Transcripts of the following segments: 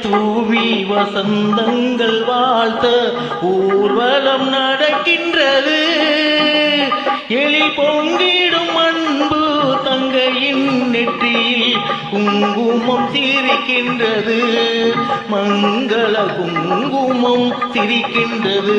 தூவி வசந்தங்கள் வாழ்த்த ஊர்வலம் நடக்கின்றது. எழில் பொங்கிடும் அன்பு தங்கையின் நெற்றியில் குங்குமம் சிரிக்கின்றது. மங்கள குங்குமம் சிரிக்கின்றது.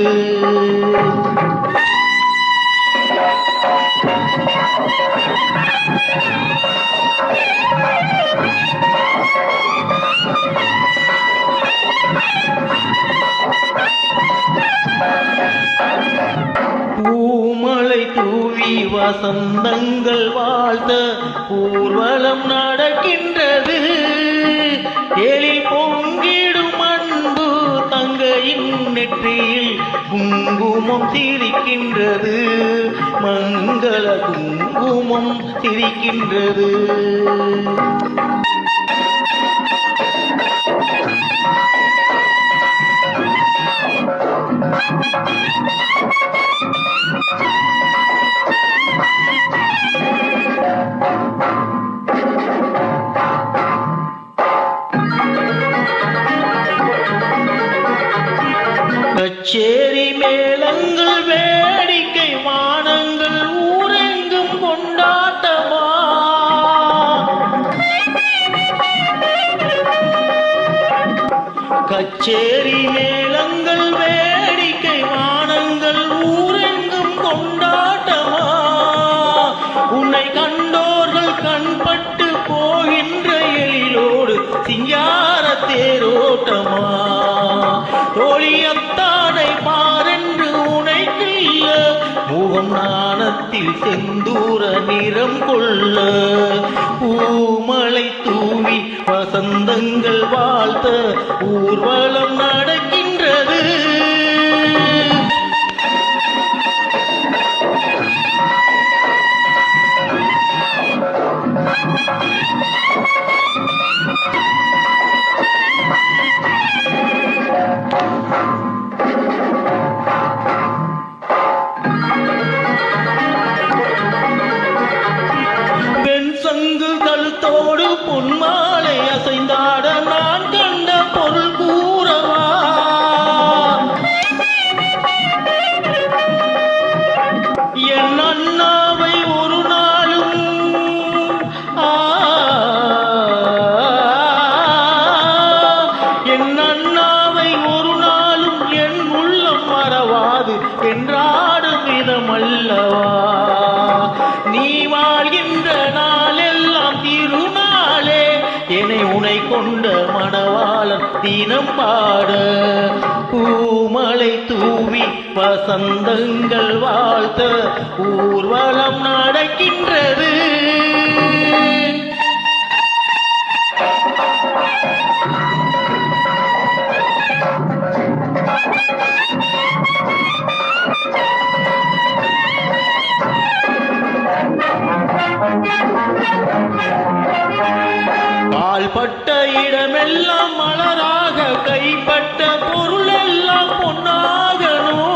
பூமலை தூவி வசந்தங்கள் வாழ்த்த ஊர்வலம் நடக்கின்றது. எழில் பொங்கிடும் அன்பு தங்கையின் நெற்றியில் குங்குமம் சிரிக்கின்றது. மங்கள குங்குமம் சிரிக்கின்றது. கச்சேரி மேளங்கள் வேடிக்கை வானங்கள் ஊரெங்கும் கொண்டாட்டமா. கச்சேரி மேளங்கள் வேடிக்கை வானங்கள் ஊரெங்கும் கொண்டாட்டமா. உன்னை கண்டோர்கள் கண்பட்டு போகின்ற எழிலோடு சிங்கார தேரோட்டமா. தோழியத்தானை பாரென்று உனைக்கில்ல முகம் நாணத்தில் செந்தூர நிறம் கொள்ள. பூமலை தூவி வசந்தங்கள் வாழ்த்த ஊர்வலம் நடக்கின்றது. கழுத்தோடு பொன்மாலை அசைந்தாட நான் கண்ட பொருள் கூறவா. என் அண்ணாவை ஒரு நாளும் என் அண்ணாவை ஒரு நாளும் என் உள்ளம் மறவாது என்றாடும் விதமல்லவா. நீ வாழ்கின்ற நாளெல்லாம் திருநாளே என்னை உனை கொண்ட மணவாளன் தினம் பாட. பூமலை தூவி வசந்தங்கள் வாழ்த்த ஊர்வலம் நடக்கின்றது. கால்பட்ட இடமெல்லாம் மலராக கைப்பட்ட பொருள் எல்லாம் பொன்னாகணும்.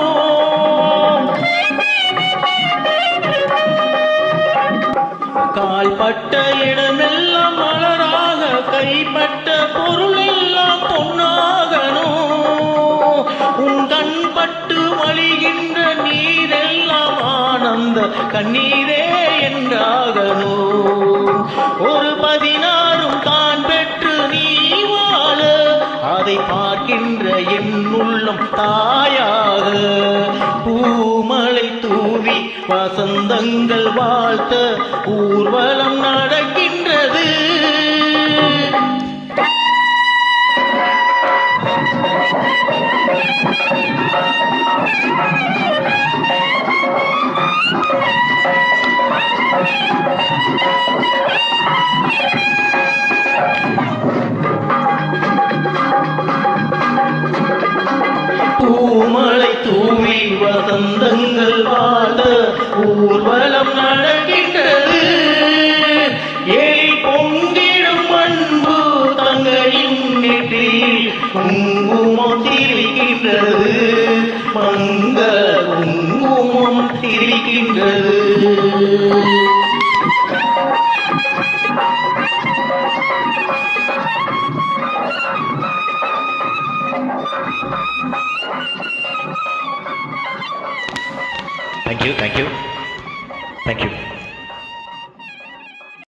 கால்பட்ட இடமெல்லாம் மலராக கைப்பட்ட பொருள் எல்லாம் பொன்னாகணும். உன் கண்பட்டு வழிகின்ற நீரெல்லாம் ஆனந்த கண்ணீரே என்றாகணும். ஒரு 16 தான் பெற்று நீ வாழ அதை பார்க்கின்ற என் உள்ளம் தாயாக. பூமலை தூவி வசந்தங்கள் வாழ்த்த ஊர்வலம் நடக்கின்றது. பூமலை தூவி வசந்தங்கள் வாழ ஊர்வலம் நடக்கின்றது. எழில் பொங்கிடும் அன்பு தங்கையின் நெற்றியில் குங்குமம் சிரிக்கின்றது. மங்கள குங்குமம் சிரிக்கின்றது. Thank you thank you thank you